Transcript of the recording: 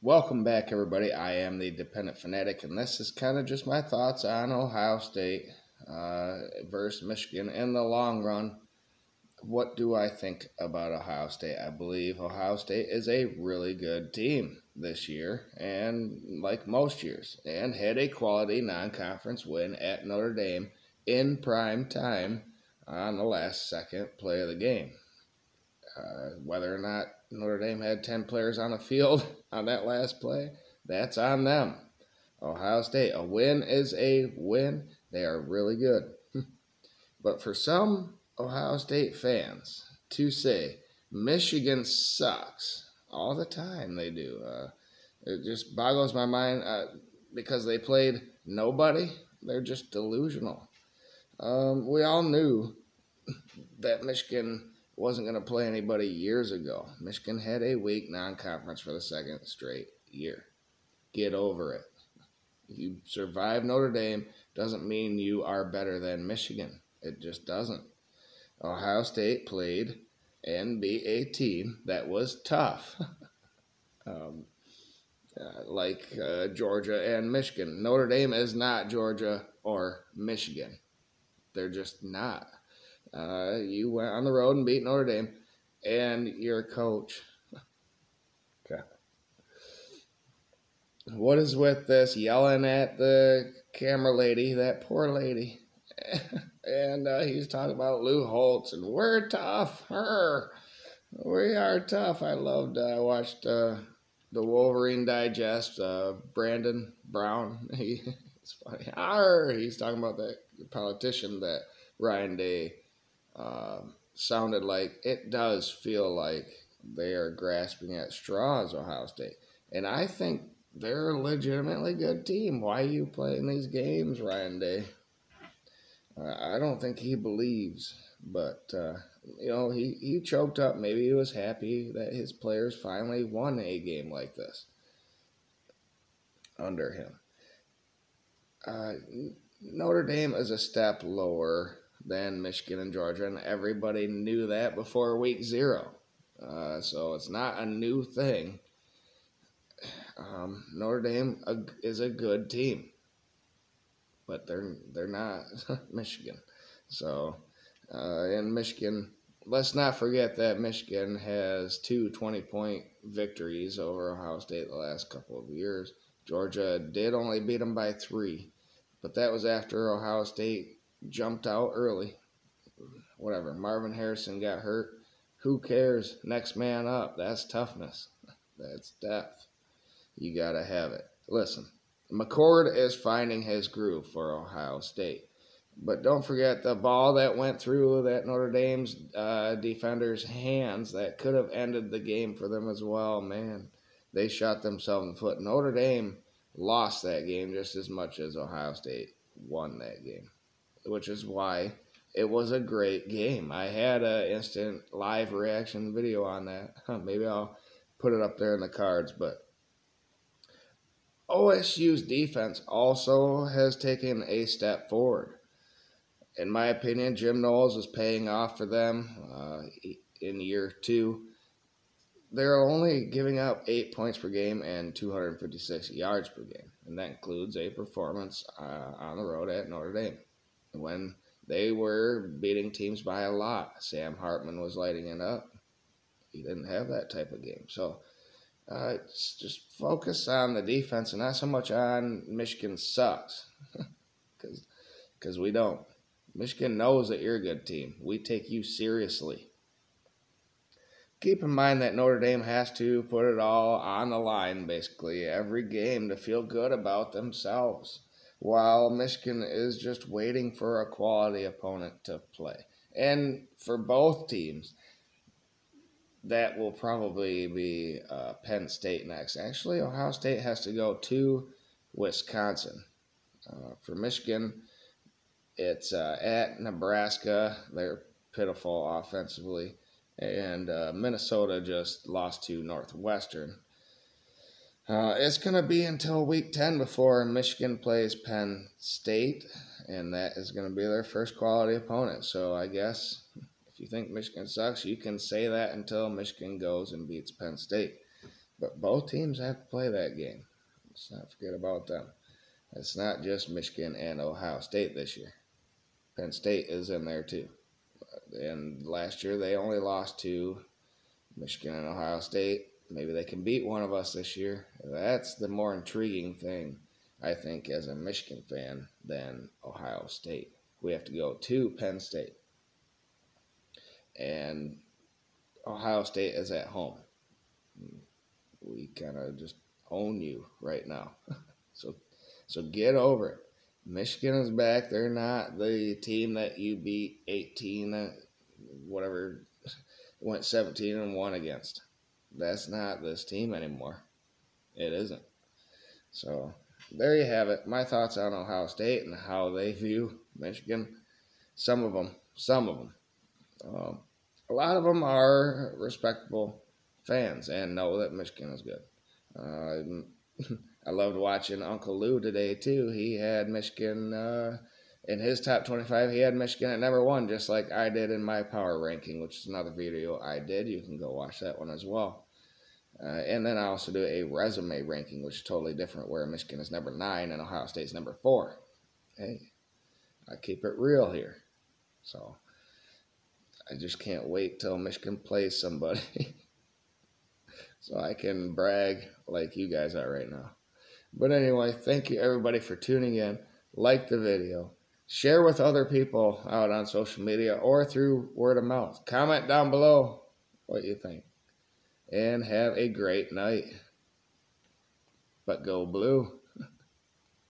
Welcome back, everybody. I am the Dependent Fanatic, and this is kind of just my thoughts on Ohio State versus Michigan in the long run. What do I think about Ohio State? I believe Ohio State is a really good team this year, and like most years, and had a quality non-conference win at Notre Dame in prime time on the last second play of the game. Whether or not Notre Dame had 10 players on the field on that last play, that's on them. Ohio State, a win is a win. They are really good. But for some Ohio State fans to say Michigan sucks all the time, they do. It just boggles my mind because they played nobody. They're just delusional. We all knew that Michigan wasn't going to play anybody years ago. Michigan had a weak non-conference for the second straight year. Get over it. You survive Notre Dame doesn't mean you are better than Michigan. It just doesn't. Ohio State played and beat a team that was tough, like Georgia and Michigan. Notre Dame is not Georgia or Michigan. They're just not. You went on the road and beat Notre Dame, and you're a coach. Okay. What is with this yelling at the camera lady, that poor lady? And he's talking about Lou Holtz, and we're tough. We are tough. I watched the Wolverine Digest, Brandon Brown. It's funny. He's talking about that politician that Ryan Day sounded like. It does feel like they are grasping at straws, Ohio State. And I think they're a legitimately good team. Why are you playing these games, Ryan Day? I don't think he believes, but he choked up. Maybe he was happy that his players finally won a game like this under him. Notre Dame is a step lower than Michigan and Georgia, and everybody knew that before week 0. So it's not a new thing. Notre Dame is a good team, but they're not Michigan. So in Michigan, let's not forget that Michigan has 2 20-point victories over Ohio State the last couple of years. Georgia did only beat them by 3, but that was after Ohio State jumped out early. Whatever. Marvin Harrison got hurt. Who cares? Next man up. That's toughness. That's depth. You got to have it. Listen, McCord is finding his groove for Ohio State. But don't forget the ball that went through that Notre Dame's defender's hands that could have ended the game for them as well. Man, they shot themselves in the foot. Notre Dame lost that game just as much as Ohio State won that game, which is why it was a great game. I had an instant live reaction video on that. Maybe I'll put it up there in the cards. But OSU's defense also has taken a step forward. In my opinion, Jim Knowles is paying off for them in year 2. They're only giving up 8 points per game and 256 yards per game. And that includes a performance on the road at Notre Dame when they were beating teams by a lot. Sam Hartman was lighting it up. He didn't have that type of game. So just focus on the defense and not so much on Michigan sucks. Because we don't. Michigan knows that you're a good team. We take you seriously. Keep in mind that Notre Dame has to put it all on the line, basically, every game to feel good about themselves, while Michigan is just waiting for a quality opponent to play. And for both teams, that will probably be Penn State next. Actually, Ohio State has to go to Wisconsin. For Michigan, it's at Nebraska. They're pitiful offensively. And Minnesota just lost to Northwestern. It's going to be until week 10 before Michigan plays Penn State, and that is going to be their first quality opponent. So I guess if you think Michigan sucks, you can say that until Michigan goes and beats Penn State. But both teams have to play that game. Let's not forget about them. It's not just Michigan and Ohio State this year. Penn State is in there too. And last year they only lost to Michigan and Ohio State. Maybe they can beat one of us this year. That's the more intriguing thing, I think, as a Michigan fan than Ohio State. We have to go to Penn State. And Ohio State is at home. We kind of just own you right now. So get over it. Michigan is back. They're not the team that you beat 18, whatever, went 17-1 against. That's not this team anymore. It isn't. So there you have it. My thoughts on Ohio State and how they view Michigan. Some of them. A lot of them are respectable fans and know that Michigan is good. I loved watching Uncle Lou today, too. He had Michigan in his top 25. He had Michigan at number 1, just like I did in my power ranking, which is another video I did. You can go watch that one as well. And then I also do a resume ranking, which is totally different, where Michigan is number 9 and Ohio State's number 4. Hey, I keep it real here. So I just can't wait till Michigan plays somebody so I can brag like you guys are right now. But anyway, thank you everybody for tuning in. Like the video. Share with other people out on social media or through word of mouth. Comment down below what you think. And have a great night. But go blue.